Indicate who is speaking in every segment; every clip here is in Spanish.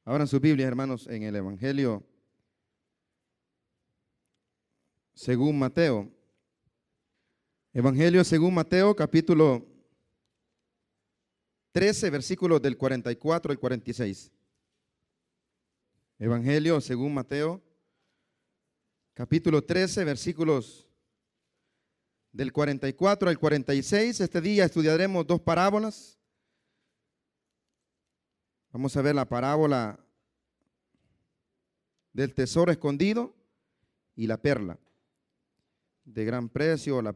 Speaker 1: Abran sus Biblias, hermanos, en el Evangelio según Mateo. Evangelio según Mateo, capítulo 13, versículos del 44 al 46. Evangelio según Mateo, capítulo 13, versículos del 44 al 46. Este día estudiaremos dos parábolas. Vamos a ver la parábola del tesoro escondido y la perla de gran precio o la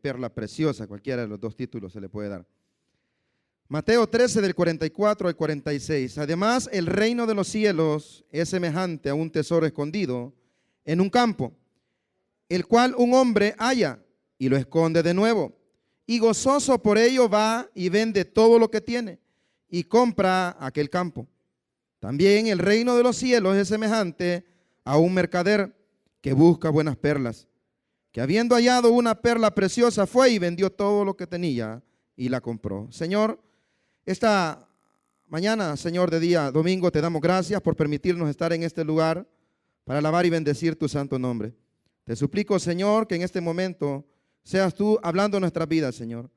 Speaker 1: perla preciosa, cualquiera de los dos títulos se le puede dar. Mateo 13 del 44 al 46. Además, el reino de los cielos es semejante a un tesoro escondido en un campo, el cual un hombre halla y lo esconde de nuevo, y gozoso por ello va y vende todo lo que tiene y compra aquel campo. También el reino de los cielos es semejante a un mercader que busca buenas perlas, que habiendo hallado una perla preciosa fue y vendió todo lo que tenía y la compró. Señor, esta mañana, Señor, de día domingo, te damos gracias por permitirnos estar en este lugar para alabar y bendecir tu santo nombre. Te suplico, Señor, que en este momento seas tú hablando en nuestras vidas, Señor.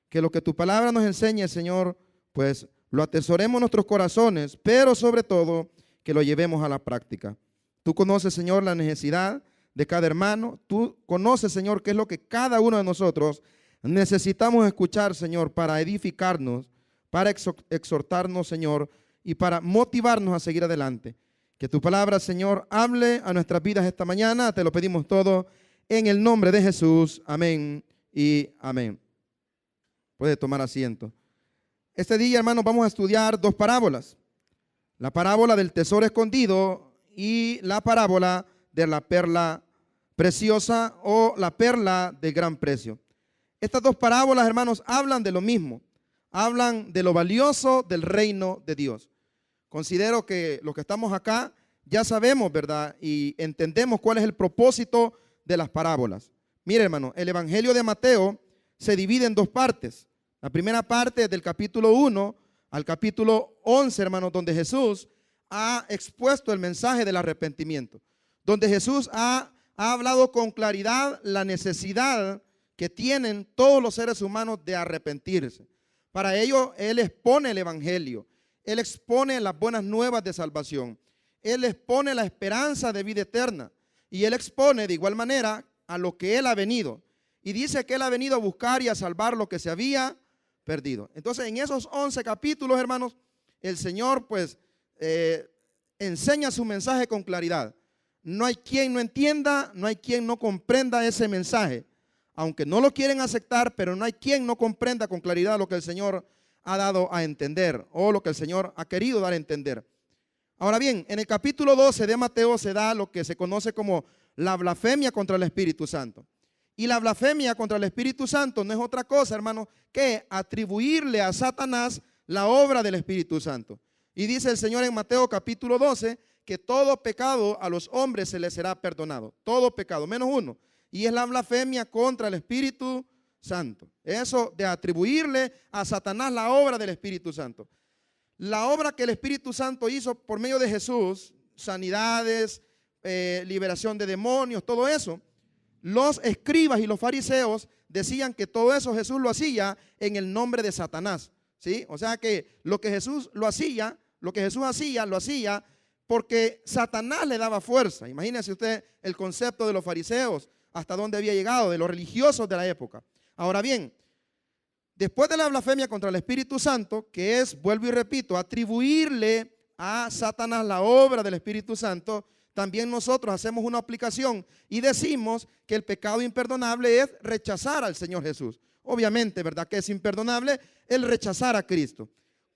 Speaker 1: Que lo que tu palabra nos enseñe, Señor, pues lo atesoremos en nuestros corazones, pero sobre todo que lo llevemos a la práctica. Tú conoces, Señor, la necesidad de cada hermano. Tú conoces, Señor, qué es lo que cada uno de nosotros necesitamos escuchar, Señor, para edificarnos, para exhortarnos, Señor, y para motivarnos a seguir adelante. Que tu palabra, Señor, hable a nuestras vidas esta mañana. Te lo pedimos todo en el nombre de Jesús. Amén y amén. Puede tomar asiento. Este día, hermanos, vamos a estudiar dos parábolas. La parábola del tesoro escondido y la parábola de la perla preciosa o la perla de gran precio. Estas dos parábolas, hermanos, hablan de lo mismo. Hablan de lo valioso del reino de Dios. Considero que los que estamos acá ya sabemos, ¿verdad? Y entendemos cuál es el propósito de las parábolas. Mire, hermano, el Evangelio de Mateo se divide en dos partes. La primera parte es del capítulo 1 al capítulo 11, hermanos, donde Jesús ha expuesto el mensaje del arrepentimiento. Donde Jesús ha hablado con claridad la necesidad que tienen todos los seres humanos de arrepentirse. Para ello, Él expone el Evangelio. Él expone las buenas nuevas de salvación. Él expone la esperanza de vida eterna. Y Él expone de igual manera a lo que Él ha venido. Y dice que Él ha venido a buscar y a salvar lo que se había perdido. Entonces, en esos 11 capítulos, hermanos, el Señor pues enseña su mensaje con claridad. No hay quien no entienda, no hay quien no comprenda ese mensaje. Aunque no lo quieren aceptar, pero no hay quien no comprenda con claridad lo que el Señor ha dado a entender o lo que el Señor ha querido dar a entender. Ahora bien, en el capítulo 12 de Mateo se da lo que se conoce como la blasfemia contra el Espíritu Santo. Y la blasfemia contra el Espíritu Santo no es otra cosa, hermano, que atribuirle a Satanás la obra del Espíritu Santo. Y dice el Señor en Mateo capítulo 12 que todo pecado a los hombres se les será perdonado. Todo pecado, menos uno. Y es la blasfemia contra el Espíritu Santo. Eso de atribuirle a Satanás la obra del Espíritu Santo. La obra que el Espíritu Santo hizo por medio de Jesús, sanidades, liberación de demonios, todo eso. Los escribas y los fariseos decían que todo eso Jesús lo hacía en el nombre de Satanás, ¿sí? O sea que lo que Jesús hacía porque Satanás le daba fuerza. Imagínense usted el concepto de los fariseos, hasta dónde había llegado, de los religiosos de la época. Ahora bien, después de la blasfemia contra el Espíritu Santo, que es, vuelvo y repito, atribuirle a Satanás la obra del Espíritu Santo, también nosotros hacemos una aplicación y decimos que el pecado imperdonable es rechazar al Señor Jesús. Obviamente, ¿verdad? Que es imperdonable el rechazar a Cristo.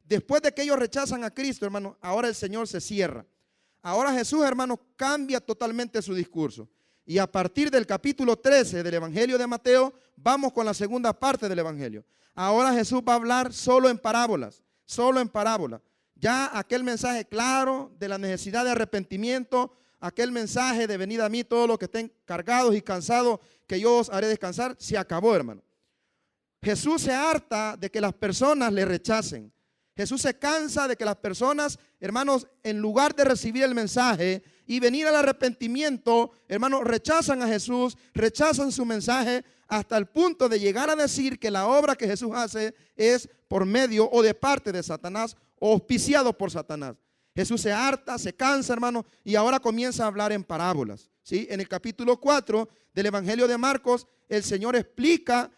Speaker 1: Después de que ellos rechazan a Cristo, hermano, ahora el Señor se cierra. Ahora Jesús, hermano, cambia totalmente su discurso. Y a partir del capítulo 13 del Evangelio de Mateo, vamos con la segunda parte del Evangelio. Ahora Jesús va a hablar solo en parábolas, solo en parábolas. Ya aquel mensaje claro de la necesidad de arrepentimiento, aquel mensaje de venid a mí todos los que estén cargados y cansados, que yo os haré descansar, se acabó, hermano. Jesús se harta de que las personas le rechacen. Jesús se cansa de que las personas, hermanos, en lugar de recibir el mensaje y venir al arrepentimiento, hermanos, rechazan a Jesús, rechazan su mensaje hasta el punto de llegar a decir que la obra que Jesús hace es por medio o de parte de Satanás o auspiciado por Satanás. Jesús se harta, se cansa, hermano, y ahora comienza a hablar en parábolas, ¿sí? En el capítulo 4 del Evangelio de Marcos, el Señor explica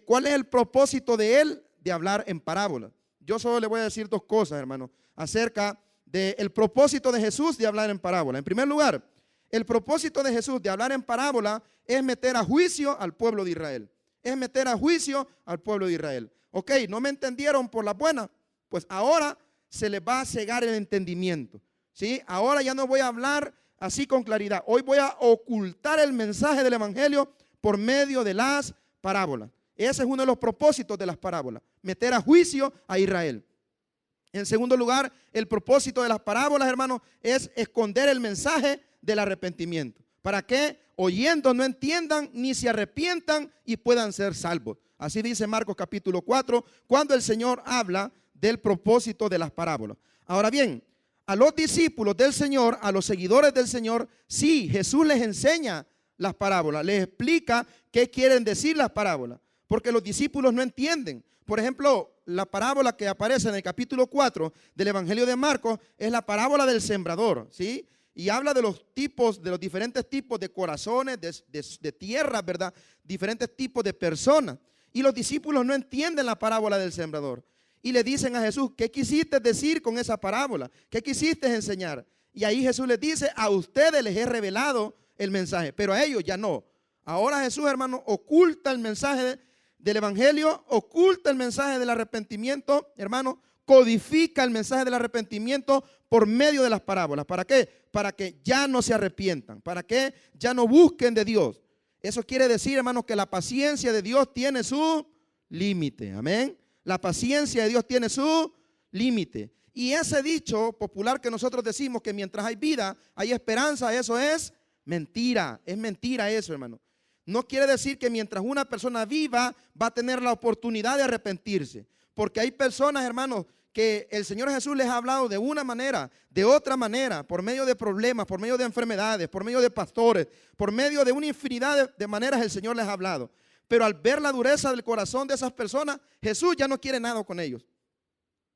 Speaker 1: cuál es el propósito de Él de hablar en parábolas. Yo solo le voy a decir dos cosas, hermano, acerca del propósito de Jesús de hablar en parábola. En primer lugar, el propósito de Jesús de hablar en parábola es meter a juicio al pueblo de Israel. Es meter a juicio al pueblo de Israel. Ok, no me entendieron por la buena, pues ahora se les va a cegar el entendimiento, ¿sí? Ahora ya no voy a hablar así con claridad. Hoy voy a ocultar el mensaje del Evangelio por medio de las parábolas. Ese es uno de los propósitos de las parábolas, meter a juicio a Israel. En segundo lugar, el propósito de las parábolas, hermanos, es esconder el mensaje del arrepentimiento, para que oyendo no entiendan ni se arrepientan y puedan ser salvos. Así dice Marcos capítulo 4, cuando el Señor habla del propósito de las parábolas. Ahora bien, a los discípulos del Señor, a los seguidores del Señor, sí, Jesús les enseña las parábolas, les explica qué quieren decir las parábolas, porque los discípulos no entienden. Por ejemplo, la parábola que aparece en el capítulo 4 del Evangelio de Marcos es la parábola del sembrador, ¿sí? Y habla de los tipos, de los diferentes tipos de corazones, de tierras, ¿verdad? Diferentes tipos de personas. Y los discípulos no entienden la parábola del sembrador. Y le dicen a Jesús, ¿qué quisiste decir con esa parábola? ¿Qué quisiste enseñar? Y ahí Jesús les dice, a ustedes les he revelado el mensaje, pero a ellos ya no. Ahora Jesús, hermano, oculta el mensaje del Evangelio, oculta el mensaje del arrepentimiento, hermano, codifica el mensaje del arrepentimiento por medio de las parábolas. ¿Para qué? Para que ya no se arrepientan, para que ya no busquen de Dios. Eso quiere decir, hermano, que la paciencia de Dios tiene su límite. Amén. La paciencia de Dios tiene su límite. Y ese dicho popular que nosotros decimos que mientras hay vida, hay esperanza, eso es mentira. Es mentira eso, hermano. No quiere decir que mientras una persona viva va a tener la oportunidad de arrepentirse. Porque hay personas, hermanos, que el Señor Jesús les ha hablado de una manera, de otra manera, por medio de problemas, por medio de enfermedades, por medio de pastores, por medio de una infinidad de maneras el Señor les ha hablado. Pero al ver la dureza del corazón de esas personas, Jesús ya no quiere nada con ellos.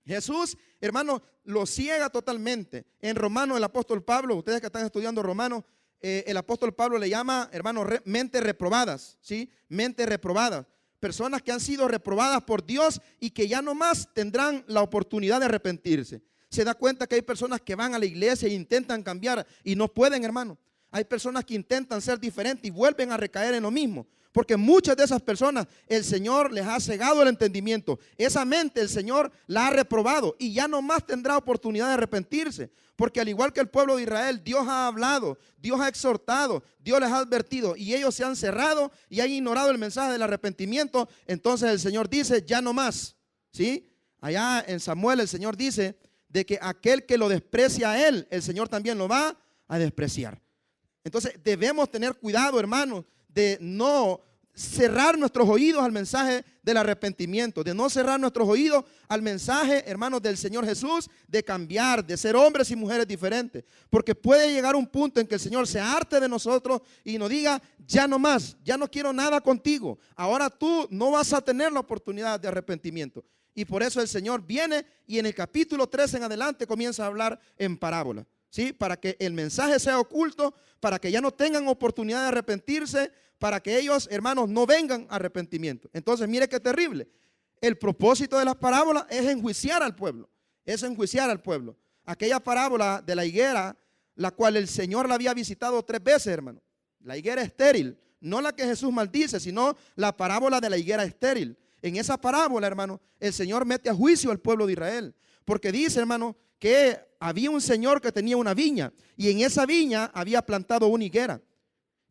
Speaker 1: Jesús, hermano, lo ciega totalmente. En Romanos, el apóstol Pablo, ustedes que están estudiando Romanos, el apóstol Pablo le llama, hermano, mentes reprobadas, ¿sí? Mentes reprobadas. Personas que han sido reprobadas por Dios y que ya no más tendrán la oportunidad de arrepentirse. Se da cuenta que hay personas que van a la iglesia e intentan cambiar y no pueden, hermano. Hay personas que intentan ser diferentes y vuelven a recaer en lo mismo. Porque muchas de esas personas el Señor les ha cegado el entendimiento. Esa mente el Señor la ha reprobado y ya no más tendrá oportunidad de arrepentirse. Porque al igual que el pueblo de Israel, Dios ha hablado, Dios ha exhortado, Dios les ha advertido y ellos se han cerrado y han ignorado el mensaje del arrepentimiento. Entonces el Señor dice, ya no más, ¿sí? Allá en Samuel el Señor dice de que aquel que lo desprecia a Él, el Señor también lo va a despreciar. Entonces debemos tener cuidado, hermanos, de no cerrar nuestros oídos al mensaje del arrepentimiento, de no cerrar nuestros oídos al mensaje, hermanos, del Señor Jesús, de cambiar, de ser hombres y mujeres diferentes. Porque puede llegar un punto en que el Señor se harte de nosotros y nos diga, ya no más, ya no quiero nada contigo. Ahora tú no vas a tener la oportunidad de arrepentimiento. Y por eso el Señor viene y en el capítulo 3 en adelante comienza a hablar en parábola, ¿sí? Para que el mensaje sea oculto, para que ya no tengan oportunidad de arrepentirse, para que ellos, hermanos, no vengan a arrepentimiento. Entonces, mire qué terrible. El propósito de las parábolas es enjuiciar al pueblo. Es enjuiciar al pueblo. Aquella parábola de la higuera, la cual el Señor la había visitado 3 veces, hermano. La higuera estéril, no la que Jesús maldice, sino la parábola de la higuera estéril. En esa parábola, hermano, el Señor mete a juicio al pueblo de Israel. Porque dice, hermano, que había un señor que tenía una viña y en esa viña había plantado una higuera.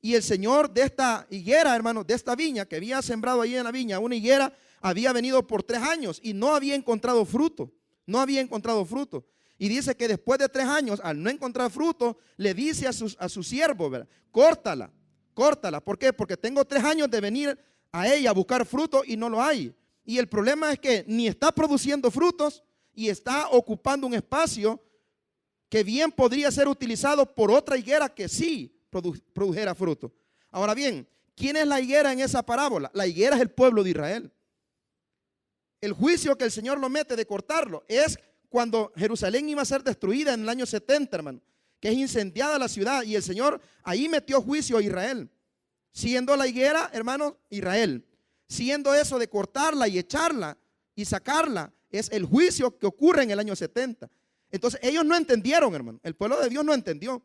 Speaker 1: Y el señor de esta higuera, hermano, de esta viña que había sembrado ahí en la viña, una higuera, había venido por 3 años y no había encontrado fruto. No había encontrado fruto. Y dice que después de 3 años, al no encontrar fruto, le dice a su siervo, ¿verdad? Córtala, córtala. ¿Por qué? Porque tengo 3 años de venir a ella a buscar fruto y no lo hay. Y el problema es que ni está produciendo frutos y está ocupando un espacio que bien podría ser utilizado por otra higuera que sí produjera fruto. Ahora bien, ¿quién es la higuera en esa parábola? La higuera es el pueblo de Israel. El juicio que el Señor lo mete de cortarlo es cuando Jerusalén iba a ser destruida en el año 70, hermano, que es incendiada la ciudad, y el Señor ahí metió juicio a Israel. Siendo la higuera, hermano, Israel. Siendo eso de cortarla y echarla y sacarla, es el juicio que ocurre en el año 70. Entonces ellos no entendieron, hermano. El pueblo de Dios no entendió.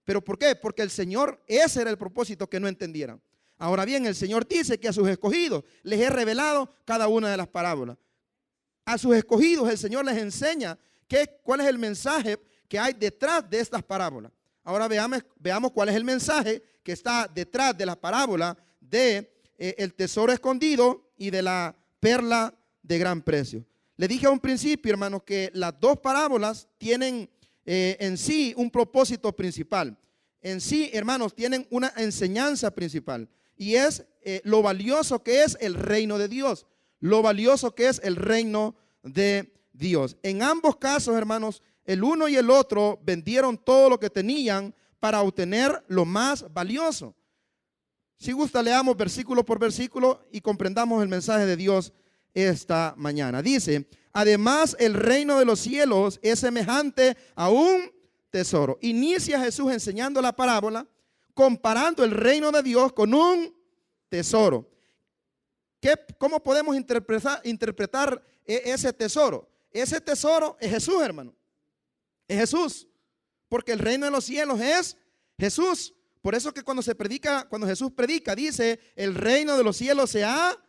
Speaker 1: ¿Pero por qué? Porque el Señor, ese era el propósito, que no entendieran. Ahora bien, el Señor dice que a sus escogidos les he revelado cada una de las parábolas. A sus escogidos el Señor les enseña cuál es el mensaje que hay detrás de estas parábolas. Ahora veamos cuál es el mensaje que está detrás de la parábola de el tesoro escondido y de la perla de gran precio. Le dije a un principio, hermanos, que las dos parábolas tienen en sí un propósito principal. En sí, hermanos, tienen una enseñanza principal, y es lo valioso que es el reino de Dios, lo valioso que es el reino de Dios. En ambos casos, hermanos, el uno y el otro vendieron todo lo que tenían para obtener lo más valioso. Si gusta, leamos versículo por versículo y comprendamos el mensaje de Dios esta mañana. Dice: además, el reino de los cielos es semejante a un tesoro. Inicia Jesús enseñando la parábola, comparando el reino de Dios con un tesoro. ¿Cómo podemos interpretar ese tesoro? Ese tesoro es Jesús, hermano. Es Jesús. Porque el reino de los cielos es Jesús. Por eso que cuando Jesús predica, dice: el reino de los cielos se ha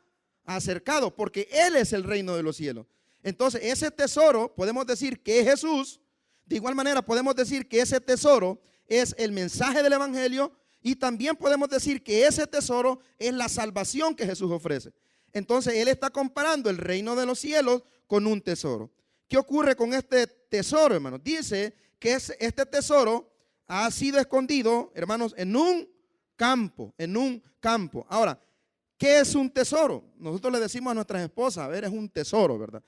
Speaker 1: acercado, porque Él es el reino de los cielos. Entonces, ese tesoro podemos decir que es Jesús. De igual manera podemos decir que ese tesoro es el mensaje del evangelio, y también podemos decir que ese tesoro es la salvación que Jesús ofrece. Entonces Él está comparando el reino de los cielos con un tesoro. ¿Qué ocurre con este tesoro, hermanos? Dice que este tesoro ha sido escondido, hermanos, en un campo, Ahora, ¿qué es un tesoro? Nosotros le decimos a nuestras esposas: a ver, es un tesoro, ¿verdad?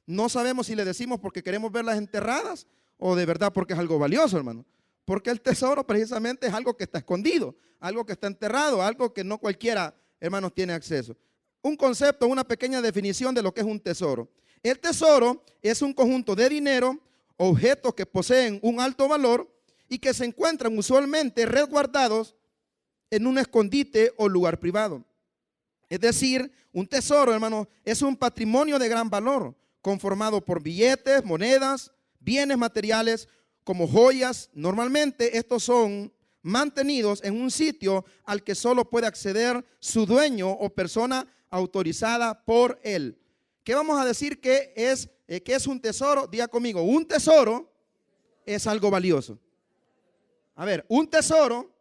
Speaker 1: No sabemos si le decimos porque queremos verlas enterradas o de verdad porque es algo valioso, hermano. Porque el tesoro precisamente es algo que está escondido, algo que está enterrado, algo que no cualquiera, hermanos, tiene acceso. Un concepto, una pequeña definición de lo que es un tesoro. El tesoro es un conjunto de dinero, objetos que poseen un alto valor y que se encuentran usualmente resguardados en un escondite o lugar privado. Es decir, un tesoro, hermano, es un patrimonio de gran valor, conformado por billetes, monedas, bienes materiales como joyas. Normalmente estos son mantenidos en un sitio al que solo puede acceder su dueño o persona autorizada por él. ¿Qué vamos a decir que es un tesoro? Diga conmigo: un tesoro es algo valioso. A ver, un tesoro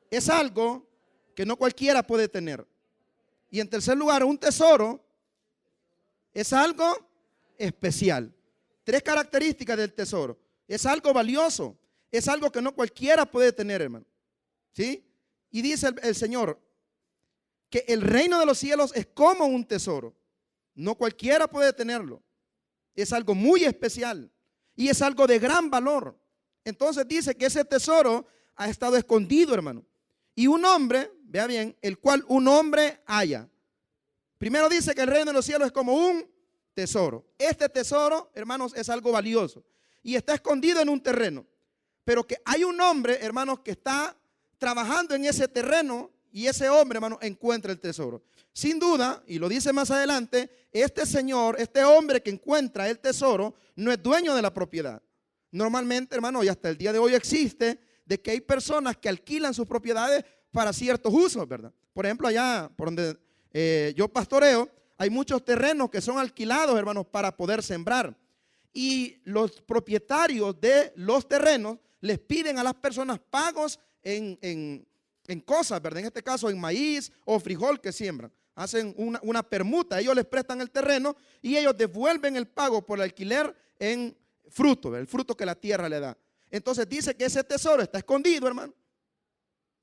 Speaker 1: es algo que no cualquiera puede tener. Y en tercer lugar, un tesoro es algo especial. Tres características del tesoro: es algo valioso, es algo que no cualquiera puede tener, hermano. ¿Sí? Y dice el Señor que el reino de los cielos es como un tesoro. No cualquiera puede tenerlo. Es algo muy especial y es algo de gran valor. Entonces dice que ese tesoro ha estado escondido, hermano. Y un hombre, vea bien, el cual un hombre halla. Primero dice que el reino de los cielos es como un tesoro. Este tesoro, hermanos, es algo valioso y está escondido en un terreno. Pero que hay un hombre, hermanos, que está trabajando en ese terreno, y ese hombre, hermano, encuentra el tesoro. Sin duda, y lo dice más adelante, este señor, este hombre que encuentra el tesoro, no es dueño de la propiedad. Normalmente, hermano, y hasta el día de hoy existe, de que hay personas que alquilan sus propiedades para ciertos usos, ¿verdad? Por ejemplo, allá por donde yo pastoreo, hay muchos terrenos que son alquilados, hermanos, para poder sembrar. Y los propietarios de los terrenos les piden a las personas pagos en cosas, ¿verdad? En este caso en maíz o frijol que siembran. Hacen una permuta, ellos les prestan el terreno y ellos devuelven el pago por el alquiler en fruto, el fruto que la tierra le da. Entonces dice que ese tesoro está escondido, hermano,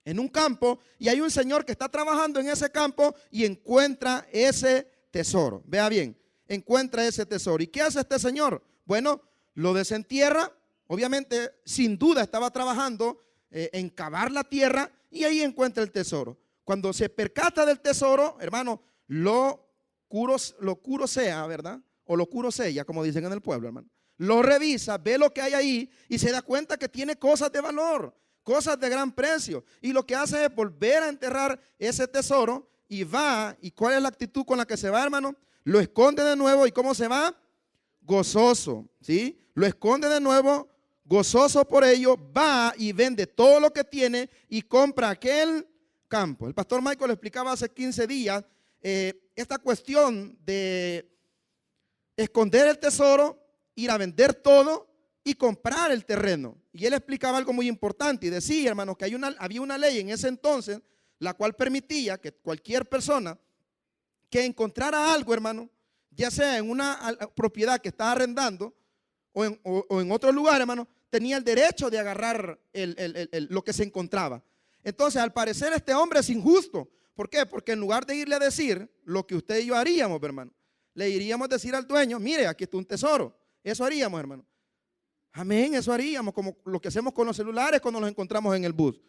Speaker 1: en un campo, y hay un señor que está trabajando en ese campo y encuentra ese tesoro. Vea bien, encuentra ese tesoro. ¿Y qué hace este señor? Bueno, lo desentierra. Obviamente, sin duda estaba trabajando en cavar la tierra y ahí encuentra el tesoro. Cuando se percata del tesoro, hermano, lo curosea, ¿verdad? O lo curosea, como dicen en el pueblo, hermano. Lo revisa, ve lo que hay ahí y se da cuenta que tiene cosas de valor, cosas de gran precio. Y lo que hace es volver a enterrar ese tesoro y va. ¿Y cuál es la actitud con la que se va, hermano? Lo esconde de nuevo. ¿Y cómo se va? Gozoso, ¿sí? Lo esconde de nuevo, gozoso por ello, va y vende todo lo que tiene y compra aquel campo. El pastor Michael explicaba hace 15 días esta cuestión de esconder el tesoro, ir a vender todo y comprar el terreno. Y él explicaba algo muy importante y decía, hermanos, que había una ley en ese entonces la cual permitía que cualquier persona que encontrara algo, hermano, ya sea en una propiedad que estaba arrendando o en otro lugar, hermano, tenía el derecho de agarrar lo que se encontraba. Entonces, al parecer, este hombre es injusto. ¿Por qué? Porque en lugar de irle a decir lo que usted y yo haríamos, hermano, le iríamos a decir al dueño, mire, aquí está un tesoro. Eso haríamos, hermano. Amén, eso haríamos, como lo que hacemos con los celulares cuando los encontramos en el bus.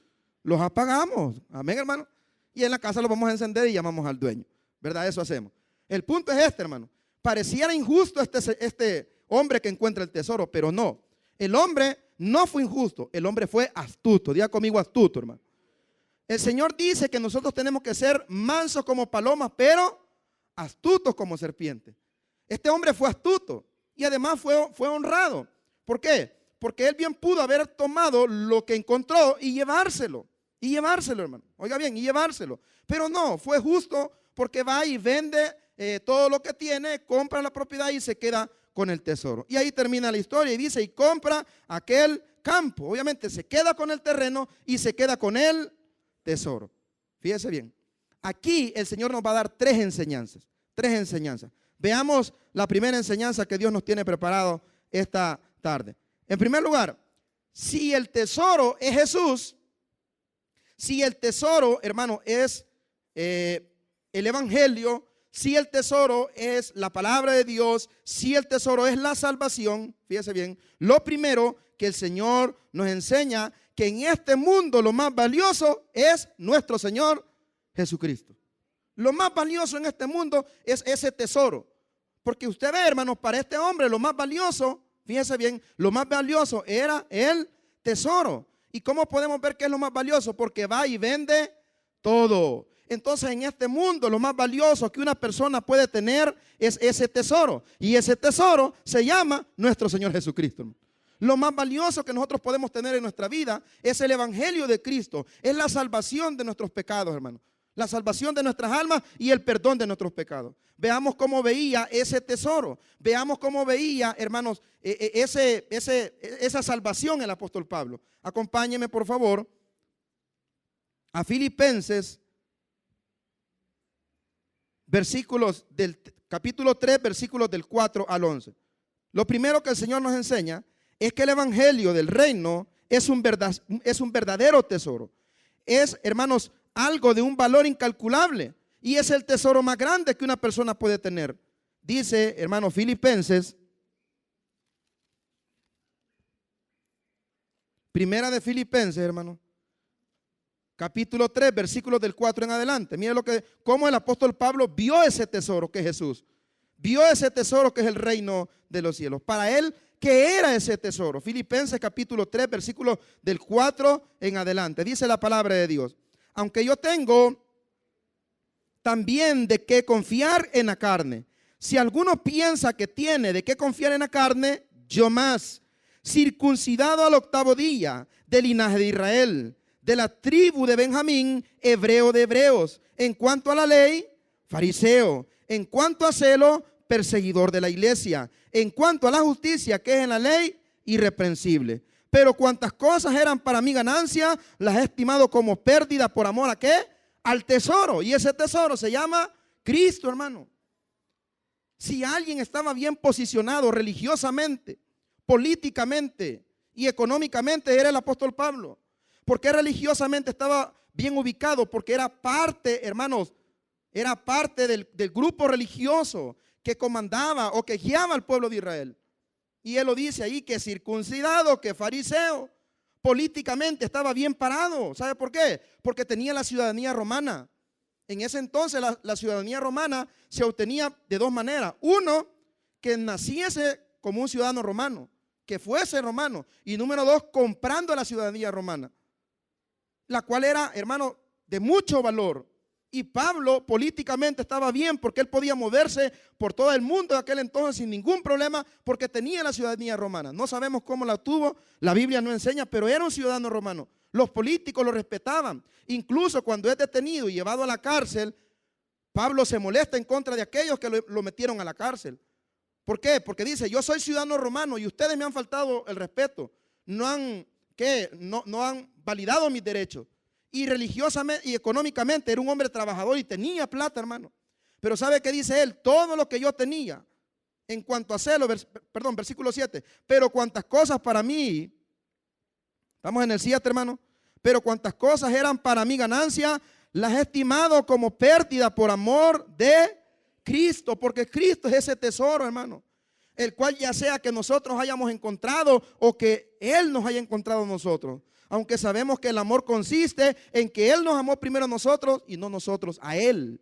Speaker 1: Los apagamos, amén, hermano. Y en la casa los vamos a encender y llamamos al dueño, ¿verdad? Eso hacemos. El punto es este, hermano. Pareciera injusto este hombre que encuentra el tesoro, pero no. El hombre no fue injusto, el hombre fue astuto. Diga conmigo astuto, hermano. El Señor dice que nosotros tenemos que ser mansos como palomas, pero astutos como serpientes. Este hombre fue astuto y además fue honrado. ¿Por qué? Porque él bien pudo haber tomado lo que encontró y llevárselo. Y llevárselo, hermano. Oiga bien, y llevárselo. Pero no, fue justo porque va y vende todo lo que tiene, compra la propiedad y se queda con el tesoro. Y ahí termina la historia y dice, y compra aquel campo. Obviamente se queda con el terreno y se queda con el tesoro. Fíjese bien. Aquí el Señor nos va a dar tres enseñanzas. Veamos la primera enseñanza que Dios nos tiene preparado esta tarde. En primer lugar, si el tesoro es Jesús, si el tesoro, hermano, es el evangelio, si el tesoro es la palabra de Dios, si el tesoro es la salvación, fíjese bien, lo primero que el Señor nos enseña, que en este mundo lo más valioso es nuestro Señor Jesucristo. Lo más valioso en este mundo es ese tesoro. Porque usted ve, hermanos, para este hombre lo más valioso, fíjese bien, lo más valioso era el tesoro. ¿Y cómo podemos ver que es lo más valioso? Porque va y vende todo. Entonces, en este mundo lo más valioso que una persona puede tener es ese tesoro. Y ese tesoro se llama nuestro Señor Jesucristo, hermano. Lo más valioso que nosotros podemos tener en nuestra vida es el evangelio de Cristo. Es la salvación de nuestros pecados, hermano. La salvación de nuestras almas y el perdón de nuestros pecados. Veamos cómo veía ese tesoro. Veamos cómo veía, hermanos, esa salvación el apóstol Pablo. Acompáñeme, por favor, a Filipenses, versículos del capítulo 3, versículos del 4 al 11. Lo primero que el Señor nos enseña es que el evangelio del reino es un verdadero tesoro. Es, hermanos, algo de un valor incalculable y es el tesoro más grande que una persona puede tener. Dice, hermano, Filipenses, primera de Filipenses, hermano, capítulo 3, versículos del 4 en adelante. Mire cómo el apóstol Pablo vio ese tesoro que es Jesús. Vio ese tesoro que es el reino de los cielos. Para él, ¿qué era ese tesoro? Filipenses capítulo 3, versículos del 4 en adelante. Dice la palabra de Dios. Aunque yo tengo también de qué confiar en la carne. Si alguno piensa que tiene de qué confiar en la carne, yo más. Circuncidado al 8º día, del linaje de Israel, de la tribu de Benjamín, hebreo de hebreos. En cuanto a la ley, fariseo. En cuanto a celo, perseguidor de la iglesia. En cuanto a la justicia que es en la ley, irreprensible. Pero cuantas cosas eran para mi ganancia, las he estimado como pérdida por amor ¿a qué? Al tesoro. Y ese tesoro se llama Cristo, hermano. Si alguien estaba bien posicionado religiosamente, políticamente y económicamente, era el apóstol Pablo. ¿Por qué religiosamente estaba bien ubicado? Porque era parte, hermanos, era parte del grupo religioso que comandaba o que guiaba al pueblo de Israel. Y él lo dice ahí, que circuncidado, que fariseo. Políticamente estaba bien parado. ¿Sabe por qué? Porque tenía la ciudadanía romana. En ese entonces la ciudadanía romana se obtenía de dos maneras. Uno, que naciese como un ciudadano romano, que fuese romano. Y número dos, comprando la ciudadanía romana, la cual era, hermano, de mucho valor. Y Pablo políticamente estaba bien porque él podía moverse por todo el mundo de aquel entonces sin ningún problema porque tenía la ciudadanía romana. No sabemos cómo la tuvo, la Biblia no enseña, pero era un ciudadano romano. Los políticos lo respetaban. Incluso cuando es detenido y llevado a la cárcel, Pablo se molesta en contra de aquellos que lo metieron a la cárcel. ¿Por qué? Porque dice, yo soy ciudadano romano y ustedes me han faltado el respeto. No han validado mis derechos. Y religiosamente y económicamente era un hombre trabajador y tenía plata, hermano. Pero ¿sabe qué dice él? Todo lo que yo tenía en cuanto a celo, versículo 7. Pero cuantas cosas para mí, estamos en el 7, hermano. Pero cuantas cosas eran para mí ganancia, las he estimado como pérdida por amor de Cristo. Porque Cristo es ese tesoro, hermano, el cual ya sea que nosotros hayamos encontrado o que Él nos haya encontrado a nosotros. Aunque sabemos que el amor consiste en que Él nos amó primero a nosotros y no nosotros a Él.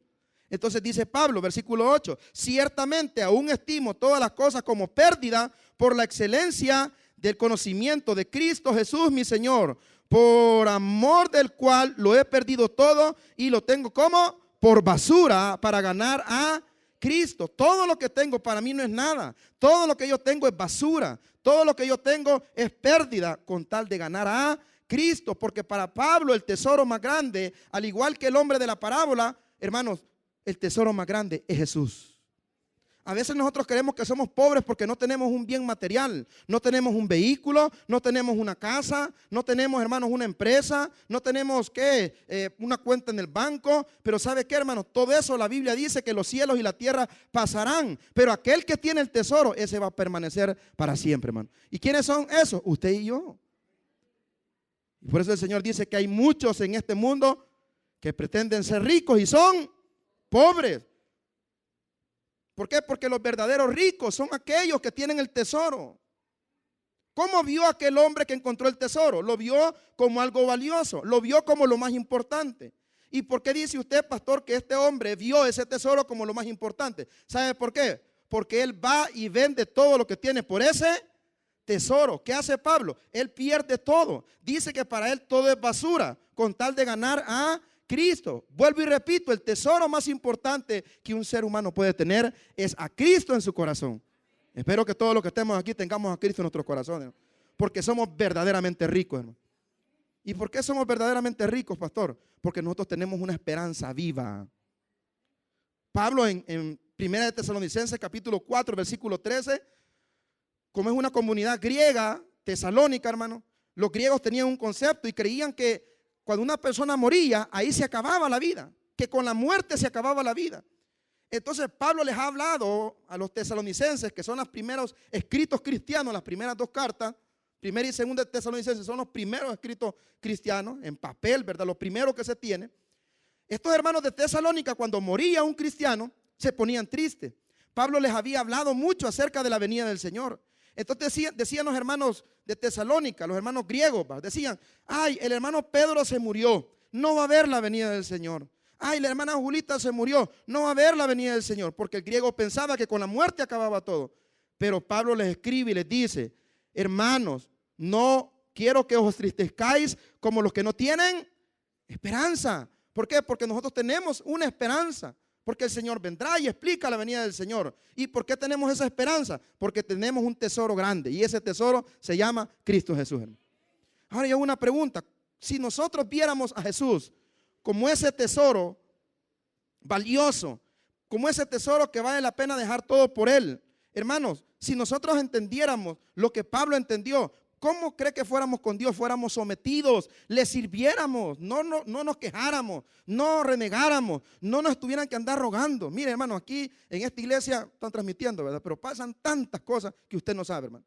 Speaker 1: Entonces dice Pablo, versículo 8, ciertamente aún estimo todas las cosas como pérdida por la excelencia del conocimiento de Cristo Jesús mi Señor, por amor del cual lo he perdido todo y lo tengo como por basura para ganar a Cristo. Todo lo que tengo para mí no es nada. Todo lo que yo tengo es basura. Todo lo que yo tengo es pérdida con tal de ganar a Cristo. Porque para Pablo el tesoro más grande, al igual que el hombre de la parábola, hermanos, el tesoro más grande es Jesús. A veces nosotros creemos que somos pobres porque no tenemos un bien material, no tenemos un vehículo, no tenemos una casa, no tenemos, hermanos, una empresa, no tenemos una cuenta en el banco. Pero ¿sabe qué, hermanos? Todo eso la Biblia dice que los cielos y la tierra pasarán, pero aquel que tiene el tesoro, ese va a permanecer para siempre, hermano. ¿Y quiénes son esos? Usted y yo. Y por eso el Señor dice que hay muchos en este mundo que pretenden ser ricos y son pobres. ¿Por qué? Porque los verdaderos ricos son aquellos que tienen el tesoro. ¿Cómo vio aquel hombre que encontró el tesoro? Lo vio como algo valioso, lo vio como lo más importante. ¿Y por qué dice usted, pastor, que este hombre vio ese tesoro como lo más importante? ¿Sabe por qué? Porque él va y vende todo lo que tiene por ese tesoro. ¿Qué hace Pablo? Él pierde todo. Dice que para él todo es basura con tal de ganar a Cristo. Vuelvo y repito, el tesoro más importante que un ser humano puede tener es a Cristo en su corazón. Espero que todos los que estemos aquí tengamos a Cristo en nuestros corazones, ¿no? Porque somos verdaderamente ricos, hermano. ¿Y por qué somos verdaderamente ricos, pastor? Porque nosotros tenemos una esperanza viva. Pablo en Primera de Tesalonicenses capítulo 4 versículo 13, como es una comunidad griega, tesalónica, hermano, los griegos tenían un concepto y creían que cuando una persona moría, ahí se acababa la vida, que con la muerte se acababa la vida. Entonces Pablo les ha hablado a los tesalonicenses, que son los primeros escritos cristianos, las primeras dos cartas, primera y segunda de Tesalonicenses son los primeros escritos cristianos, en papel, ¿verdad? Los primeros que se tiene. Estos hermanos de Tesalónica, cuando moría un cristiano, se ponían tristes. Pablo les había hablado mucho acerca de la venida del Señor. Entonces decían los hermanos de Tesalónica, los hermanos griegos, decían, ay, el hermano Pedro se murió, no va a haber la venida del Señor. Ay, la hermana Julita se murió, no va a haber la venida del Señor. Porque el griego pensaba que con la muerte acababa todo. Pero Pablo les escribe y les dice, hermanos, no quiero que os tristezcáis como los que no tienen esperanza. ¿Por qué? Porque nosotros tenemos una esperanza. Porque el Señor vendrá y explica la venida del Señor. ¿Y por qué tenemos esa esperanza? Porque tenemos un tesoro grande y ese tesoro se llama Cristo Jesús, hermano. Ahora yo hago una pregunta. Si nosotros viéramos a Jesús como ese tesoro valioso, como ese tesoro que vale la pena dejar todo por Él, hermanos, si nosotros entendiéramos lo que Pablo entendió, ¿cómo cree que fuéramos con Dios? Fuéramos sometidos, le sirviéramos, no nos quejáramos, no renegáramos, no nos tuvieran que andar rogando. Mire, hermano, aquí en esta iglesia están transmitiendo, ¿verdad? Pero pasan tantas cosas que usted no sabe, hermano.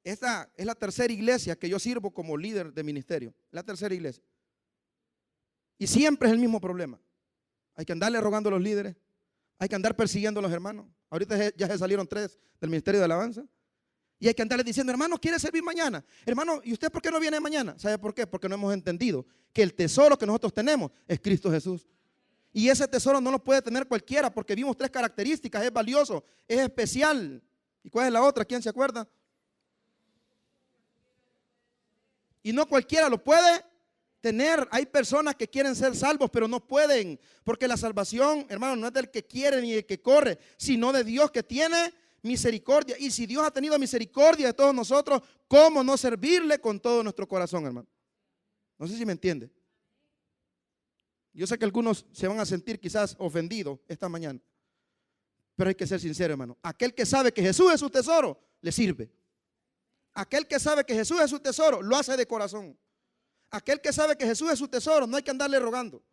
Speaker 1: Esta es la tercera iglesia que yo sirvo como líder de ministerio. La tercera iglesia. Y siempre es el mismo problema. Hay que andarle rogando a los líderes, hay que andar persiguiendo a los hermanos, Ahorita ya se salieron 3 del Ministerio de Alabanza. Y hay que andarles diciendo, hermano, ¿quiere servir mañana? Hermano, ¿y usted por qué no viene mañana? ¿Sabe por qué? Porque no hemos entendido que el tesoro que nosotros tenemos es Cristo Jesús. Y ese tesoro no lo puede tener cualquiera, porque vimos 3 características: es valioso, es especial. ¿Y cuál es la otra? ¿Quién se acuerda? Y no cualquiera lo puede tener. Hay personas que quieren ser salvos, pero no pueden, porque la salvación, hermano, no es del que quiere ni del que corre, sino de Dios que tiene misericordia. Y si Dios ha tenido misericordia de todos nosotros, ¿cómo no servirle con todo nuestro corazón, hermano? No sé si me entiende. Yo sé que algunos se van a sentir quizás ofendidos esta mañana, pero hay que ser sincero, hermano. Aquel que sabe que Jesús es su tesoro, le sirve. Aquel que sabe que Jesús es su tesoro, lo hace de corazón. Aquel que sabe que Jesús es su tesoro, no hay que andarle rogando.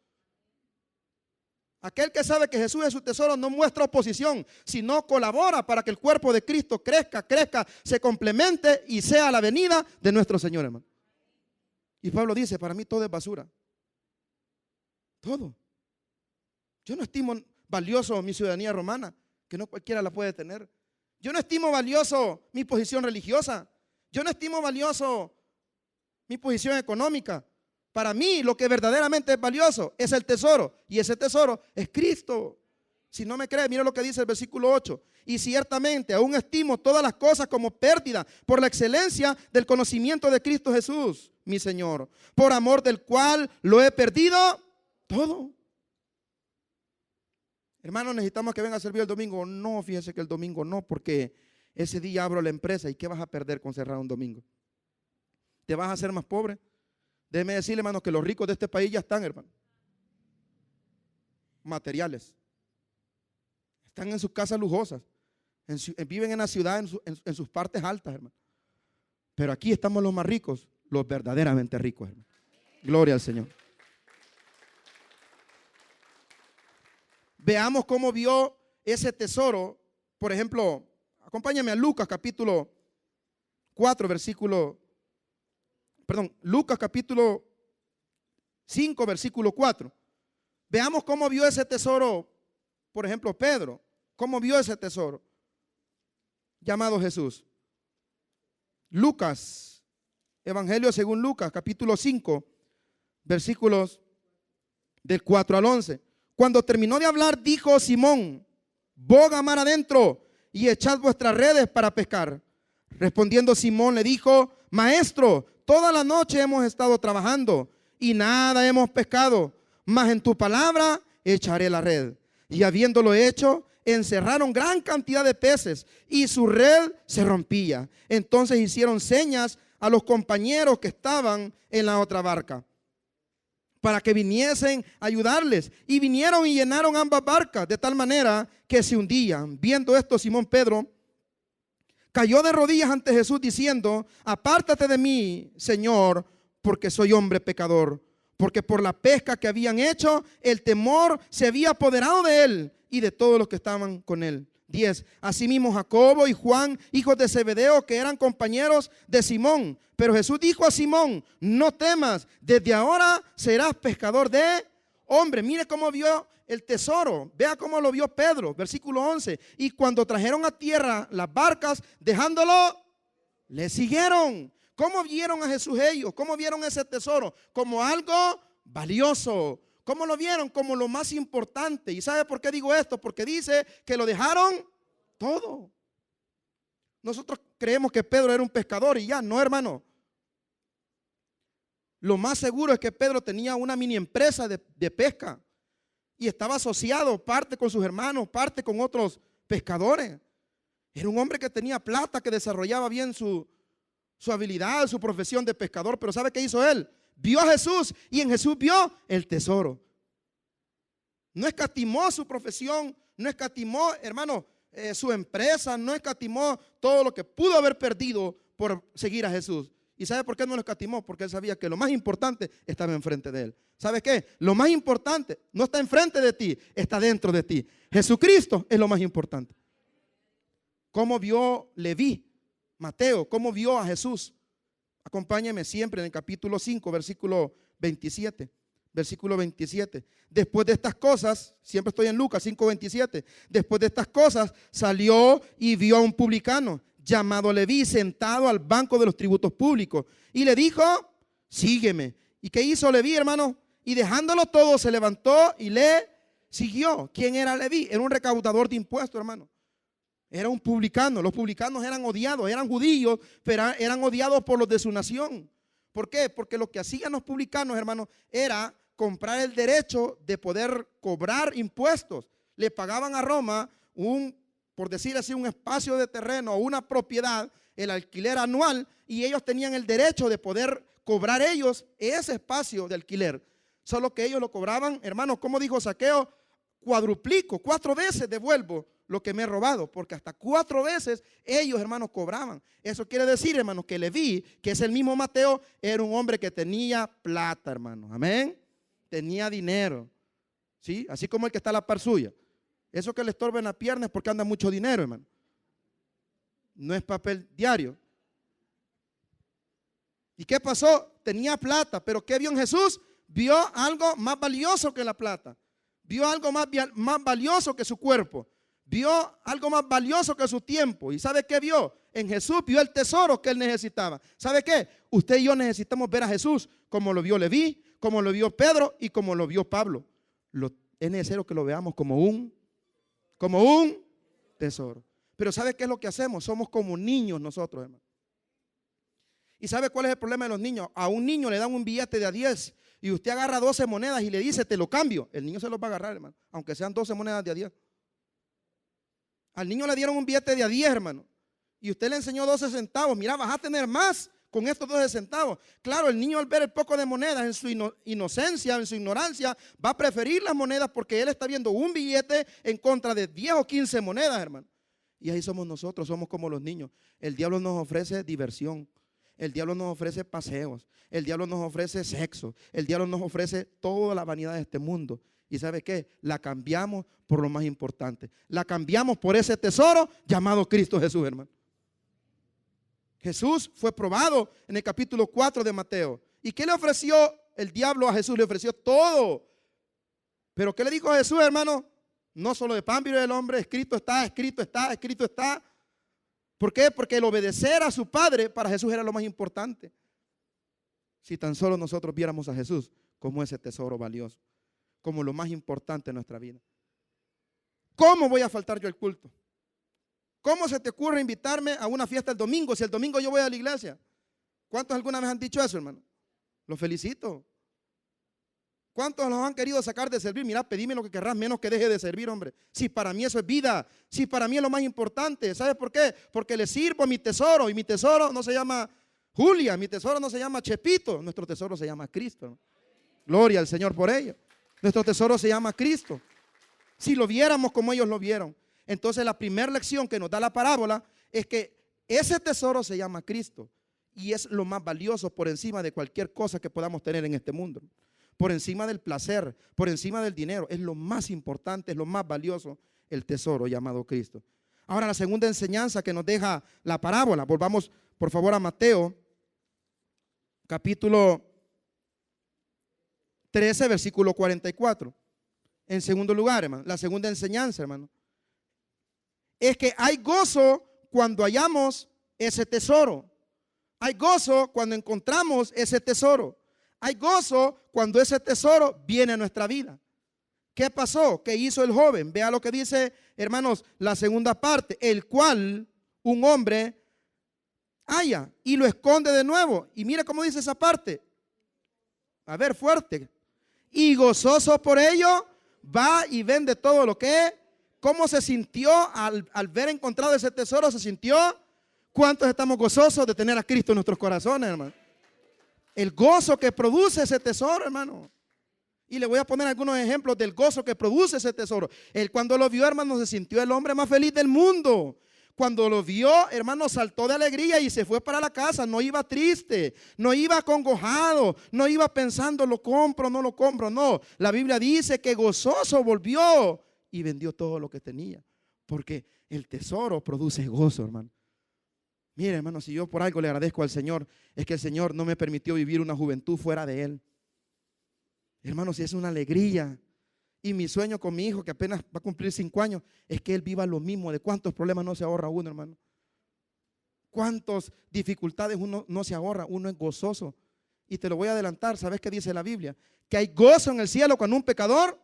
Speaker 1: Aquel que sabe que Jesús es su tesoro no muestra oposición, sino colabora para que el cuerpo de Cristo crezca, se complemente y sea la venida de nuestro Señor, hermano. Y Pablo dice, para mí todo es basura. Todo. Yo no estimo valioso mi ciudadanía romana, que no cualquiera la puede tener. Yo no estimo valioso mi posición religiosa. Yo no estimo valioso mi posición económica. Para mí lo que verdaderamente es valioso es el tesoro, y ese tesoro es Cristo. Si no me cree, mira lo que dice el versículo 8. Y ciertamente aún estimo todas las cosas como pérdida por la excelencia del conocimiento de Cristo Jesús, mi Señor, por amor del cual lo he perdido todo. Hermano, necesitamos que venga a servir el domingo. No, fíjese que el domingo no, porque ese día abro la empresa. ¿Y qué vas a perder con cerrar un domingo? ¿Te vas a hacer más pobre? Déjeme decirle, hermano, que los ricos de este país ya están, hermano, materiales. Están en sus casas lujosas, viven en la ciudad, en sus partes altas, hermano. Pero aquí estamos los más ricos, los verdaderamente ricos, hermano. Gloria al Señor. Veamos cómo vio ese tesoro. Por ejemplo, acompáñame a Lucas capítulo 4, Lucas capítulo 5, versículo 4. Veamos cómo vio ese tesoro, por ejemplo, Pedro. ¿Cómo vio ese tesoro llamado Jesús? Lucas, Evangelio según Lucas, capítulo 5, versículos del 4 al 11. Cuando terminó de hablar, dijo Simón: boga mar adentro y echad vuestras redes para pescar. Respondiendo Simón le dijo: Maestro, toda la noche hemos estado trabajando y nada hemos pescado, mas en tu palabra echaré la red. Y habiéndolo hecho, encerraron gran cantidad de peces y su red se rompía. Entonces hicieron señas a los compañeros que estaban en la otra barca para que viniesen a ayudarles. Y vinieron y llenaron ambas barcas de tal manera que se hundían. Viendo esto, Simón Pedro cayó de rodillas ante Jesús diciendo: apártate de mí, Señor, porque soy hombre pecador. Porque por la pesca que habían hecho, el temor se había apoderado de él y de todos los que estaban con él. 10. Asimismo Jacobo y Juan, hijos de Zebedeo, que eran compañeros de Simón. Pero Jesús dijo a Simón: no temas, desde ahora serás pescador de hombres. Mire cómo vio el tesoro. Vea cómo lo vio Pedro. Versículo 11. Y cuando trajeron a tierra las barcas, dejándolo, le siguieron. ¿Cómo vieron a Jesús ellos? ¿Cómo vieron ese tesoro? Como algo valioso. ¿Cómo lo vieron? Como lo más importante. ¿Y sabe por qué digo esto? Porque dice que lo dejaron todo. Nosotros creemos que Pedro era un pescador y ya, no, hermano. Lo más seguro es que Pedro tenía una mini empresa de pesca y estaba asociado, parte con sus hermanos, parte con otros pescadores. Era un hombre que tenía plata, que desarrollaba bien su habilidad, su profesión de pescador. Pero ¿sabe qué hizo él? Vio a Jesús y en Jesús vio el tesoro. No escatimó su profesión, no escatimó, hermano, su empresa, no escatimó todo lo que pudo haber perdido por seguir a Jesús. ¿Y sabe por qué no lo escatimó? Porque él sabía que lo más importante estaba enfrente de él. ¿Sabe qué? Lo más importante no está enfrente de ti, está dentro de ti. Jesucristo es lo más importante. ¿Cómo vio Leví, Mateo? ¿Cómo vio a Jesús? Acompáñeme siempre en el capítulo 5, versículo 27. versículo 27. Después de estas cosas, siempre estoy en Lucas 5:27. Después de estas cosas salió y vio a un publicano llamado Leví sentado al banco de los tributos públicos y le dijo: sígueme. ¿Y qué hizo Leví, hermano? Y dejándolo todo se levantó y le siguió. ¿Quién era Leví? Era un recaudador de impuestos, hermano. Era un publicano. Los publicanos eran odiados, eran judíos, pero eran odiados por los de su nación. ¿Por qué? Porque lo que hacían los publicanos, hermano, era comprar el derecho de poder cobrar impuestos. Le pagaban a Roma por decir así, un espacio de terreno o una propiedad, el alquiler anual, y ellos tenían el derecho de poder cobrar ellos ese espacio de alquiler. Solo que ellos lo cobraban, hermano, como dijo Zaqueo, cuadruplico, 4 veces devuelvo lo que me he robado, porque hasta 4 veces ellos, hermanos, cobraban. Eso quiere decir, hermanos, que Leví, que es el mismo Mateo, era un hombre que tenía plata, hermanos. Amén. Tenía dinero, ¿sí? Así como el que está a la par suya. Eso que le estorba en la pierna es porque anda mucho dinero, hermano. No es papel diario. ¿Y qué pasó? Tenía plata, pero ¿qué vio en Jesús? Vio algo más valioso que la plata. Vio algo más valioso que su cuerpo. Vio algo más valioso que su tiempo. ¿Y sabe qué vio? En Jesús vio el tesoro que él necesitaba. ¿Sabe qué? Usted y yo necesitamos ver a Jesús como lo vio Leví, como lo vio Pedro y como lo vio Pablo. Es necesario que lo veamos como un tesoro. Pero ¿sabe qué es lo que hacemos? Somos como niños nosotros, hermano. ¿Y sabe cuál es el problema de los niños? A un niño le dan un billete de a 10 y usted agarra 12 monedas y le dice: te lo cambio. El niño se los va a agarrar, hermano, aunque sean 12 monedas de a 10. Al niño le dieron un billete de a 10, hermano, y usted le enseñó 12 centavos. Mira, vas a tener más con estos 12 centavos. Claro, el niño al ver el poco de monedas, en su inocencia, en su ignorancia, va a preferir las monedas porque él está viendo un billete en contra de 10 o 15 monedas, hermano. Y ahí somos nosotros, somos como los niños. El diablo nos ofrece diversión. El diablo nos ofrece paseos. El diablo nos ofrece sexo. El diablo nos ofrece toda la vanidad de este mundo. ¿Y sabe qué? La cambiamos por lo más importante. La cambiamos por ese tesoro llamado Cristo Jesús, hermano. Jesús fue probado en el capítulo 4 de Mateo. ¿Y qué le ofreció el diablo a Jesús? Le ofreció todo. Pero ¿qué le dijo a Jesús, hermano? No solo de pan vive el hombre, escrito está, escrito está, escrito está. ¿Por qué? Porque el obedecer a su Padre para Jesús era lo más importante. Si tan solo nosotros viéramos a Jesús como ese tesoro valioso, como lo más importante en nuestra vida. ¿Cómo voy a faltar yo al culto? ¿Cómo se te ocurre invitarme a una fiesta el domingo si el domingo yo voy a la iglesia? ¿Cuántos alguna vez han dicho eso, hermano? Los felicito. ¿Cuántos los han querido sacar de servir? Mira, pedime lo que querrás, menos que deje de servir, hombre. Si para mí eso es vida, si para mí es lo más importante. ¿Sabes por qué? Porque le sirvo a mi tesoro, y mi tesoro no se llama Julia, mi tesoro no se llama Chepito, nuestro tesoro se llama Cristo, ¿no? Gloria al Señor por ello. Nuestro tesoro se llama Cristo. Si lo viéramos como ellos lo vieron. Entonces la primera lección que nos da la parábola es que ese tesoro se llama Cristo y es lo más valioso por encima de cualquier cosa que podamos tener en este mundo. Por encima del placer, por encima del dinero, es lo más importante, es lo más valioso, el tesoro llamado Cristo. Ahora la segunda enseñanza que nos deja la parábola, volvamos por favor a Mateo, capítulo 13, versículo 44. En segundo lugar, hermano, la segunda enseñanza, hermano, es que hay gozo cuando hallamos ese tesoro. Hay gozo cuando encontramos ese tesoro. Hay gozo cuando ese tesoro viene a nuestra vida. ¿Qué pasó? ¿Qué hizo el joven? Vea lo que dice, hermanos, la segunda parte, el cual un hombre halla y lo esconde de nuevo. Y mire cómo dice esa parte. A ver, fuerte. Y gozoso por ello, va y vende todo lo que es. ¿Cómo se sintió al ver encontrado ese tesoro? ¿Se sintió? ¿Cuántos estamos gozosos de tener a Cristo en nuestros corazones, hermano? El gozo que produce ese tesoro, hermano. Y le voy a poner algunos ejemplos del gozo que produce ese tesoro. Él cuando lo vio, hermano, se sintió el hombre más feliz del mundo. Cuando lo vio, hermano, saltó de alegría y se fue para la casa. No iba triste, no iba acongojado, no iba pensando lo compro, no lo compro. No, la Biblia dice que gozoso volvió y vendió todo lo que tenía. Porque el tesoro produce gozo, hermano. Mire, hermano, si yo por algo le agradezco al Señor, es que el Señor no me permitió vivir una juventud fuera de Él. Hermanos, es una alegría. Y mi sueño con mi hijo, que apenas va a cumplir 5 años, es que él viva lo mismo. ¿De cuántos problemas no se ahorra uno, hermano? ¿Cuántas dificultades uno no se ahorra? Uno es gozoso. Y te lo voy a adelantar. ¿Sabes qué dice la Biblia? Que hay gozo en el cielo cuando un pecador.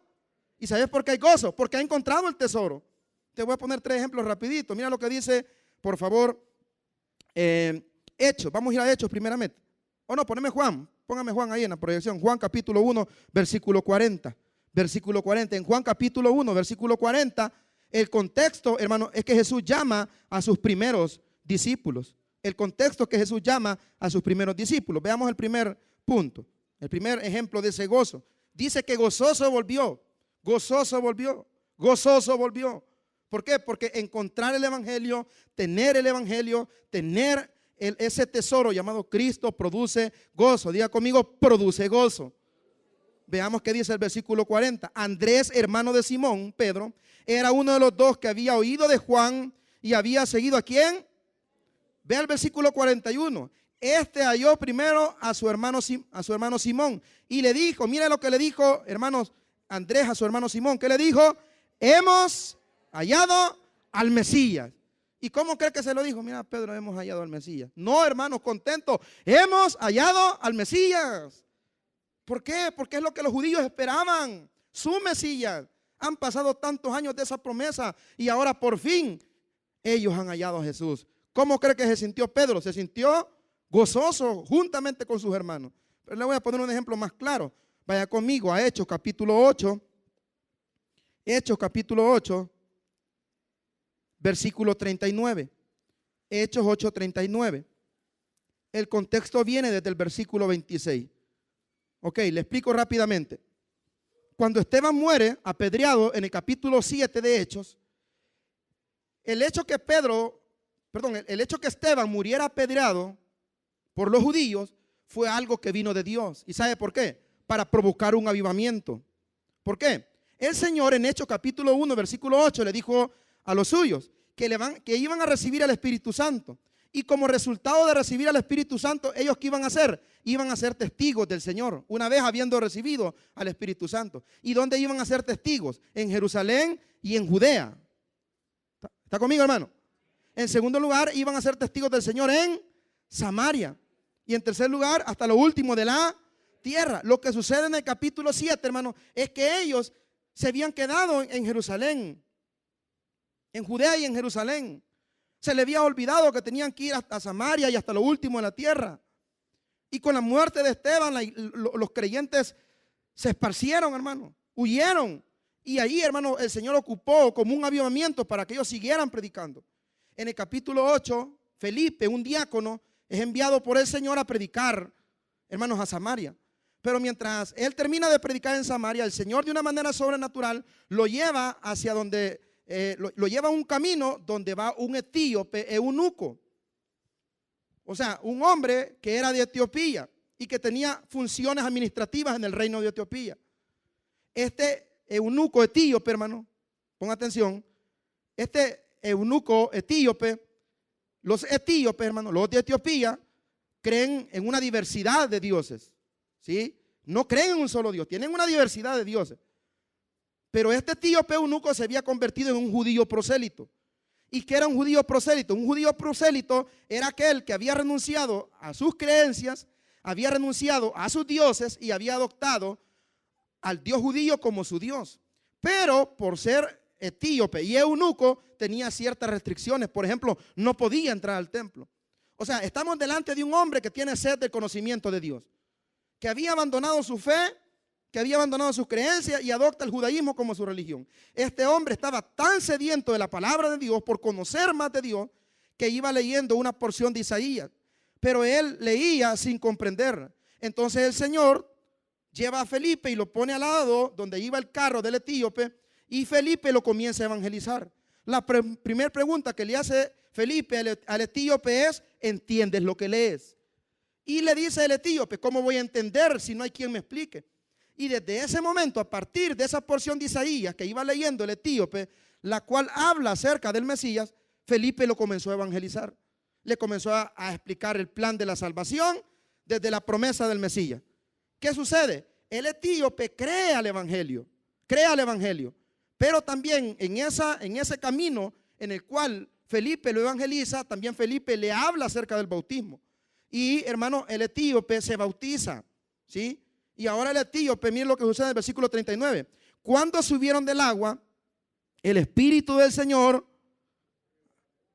Speaker 1: ¿Y sabes por qué hay gozo? Porque ha encontrado el tesoro. Te voy a poner 3 ejemplos rapidito. Mira lo que dice, por favor, Hechos. Vamos a ir a Hechos primeramente. O no, poneme Juan. Póngame Juan ahí en la proyección. Juan capítulo 1, versículo 40. Versículo 40. En Juan capítulo 1, versículo 40, el contexto, hermano, es que Jesús llama a sus primeros discípulos. El contexto es que Jesús llama a sus primeros discípulos. Veamos el primer punto, el primer ejemplo de ese gozo. Dice que gozoso volvió, gozoso volvió, gozoso volvió. ¿Por qué? Porque encontrar el evangelio, tener ese tesoro llamado Cristo produce gozo. Diga conmigo, produce gozo. Veamos qué dice el versículo 40. Andrés, hermano de Simón, Pedro, era uno de los 2 que había oído de Juan y había seguido ¿a quién? Ve al versículo 41. Este halló primero a su hermano Simón y le dijo, mira lo que le dijo, hermanos, Andrés a su hermano Simón. ¿Qué le dijo? Hemos hallado al Mesías. ¿Y cómo cree que se lo dijo? Mira, Pedro, hemos hallado al Mesías. No, hermanos, contentos. Hemos hallado al Mesías. ¿Por qué? Porque es lo que los judíos esperaban, su Mesías. Han pasado tantos años de esa promesa y ahora por fin ellos han hallado a Jesús. ¿Cómo cree que se sintió Pedro? Se sintió gozoso juntamente con sus hermanos. Pero le voy a poner un ejemplo más claro. Vaya conmigo a Hechos capítulo 8. Hechos capítulo 8, versículo 39. Hechos 8, 39. El contexto viene desde el versículo 26. Ok, le explico rápidamente. Cuando Esteban muere apedreado en el capítulo 7 de Hechos, el hecho que Esteban muriera apedreado por los judíos fue algo que vino de Dios. ¿Y sabe por qué? Para provocar un avivamiento. ¿Por qué? El Señor en Hechos capítulo 1, versículo 8 le dijo a los suyos que iban a recibir al Espíritu Santo. Y como resultado de recibir al Espíritu Santo, ¿ellos qué iban a hacer? Iban a ser testigos del Señor, una vez habiendo recibido al Espíritu Santo. ¿Y dónde iban a ser testigos? En Jerusalén y en Judea. ¿Está conmigo, hermano? En segundo lugar, iban a ser testigos del Señor en Samaria. Y en tercer lugar, hasta lo último de la tierra. Lo que sucede en el capítulo 7, hermano, es que ellos se habían quedado en Jerusalén, en Judea y en Jerusalén. Se le había olvidado que tenían que ir hasta Samaria y hasta lo último de la tierra. Y con la muerte de Esteban, los creyentes se esparcieron, hermano, huyeron. Y ahí, hermano, el Señor ocupó como un avivamiento para que ellos siguieran predicando. En el capítulo 8, Felipe, un diácono, es enviado por el Señor a predicar, hermanos, a Samaria. Pero mientras él termina de predicar en Samaria, el Señor de una manera sobrenatural lo lleva hacia donde lo lleva a un camino donde va un etíope eunuco. O sea, un hombre que era de Etiopía y que tenía funciones administrativas en el reino de Etiopía. Este eunuco etíope, hermano, ponga atención, este eunuco etíope, los etíopes, hermano, los de Etiopía, creen en una diversidad de dioses, ¿sí? No creen en un solo Dios, tienen una diversidad de dioses. Pero este etíope eunuco se había convertido en un judío prosélito. ¿Y qué era un judío prosélito? Un judío prosélito era aquel que había renunciado a sus creencias, había renunciado a sus dioses y había adoptado al Dios judío como su Dios. Pero por ser etíope y eunuco tenía ciertas restricciones. Por ejemplo, no podía entrar al templo. O sea, estamos delante de un hombre que tiene sed del conocimiento de Dios, que había abandonado su fe, que había abandonado sus creencias y adopta el judaísmo como su religión. Este hombre estaba tan sediento de la palabra de Dios, por conocer más de Dios, que iba leyendo una porción de Isaías, pero él leía sin comprender. Entonces el Señor lleva a Felipe y lo pone al lado donde iba el carro del etíope, y Felipe lo comienza a evangelizar. La primera pregunta que le hace Felipe al etíope es: ¿entiendes lo que lees? Y le dice el etíope: ¿cómo voy a entender si no hay quien me explique? Y desde ese momento, a partir de esa porción de Isaías que iba leyendo el etíope, la cual habla acerca del Mesías, Felipe lo comenzó a evangelizar. Le comenzó a explicar el plan de la salvación desde la promesa del Mesías. ¿Qué sucede? el etíope cree al evangelio, pero también en ese camino en el cual Felipe lo evangeliza, también Felipe le habla acerca del bautismo. Y hermano, el etíope se bautiza, ¿sí? Y ahora el etíope, miren lo que sucede en el versículo 39. Cuando subieron del agua, el Espíritu del Señor,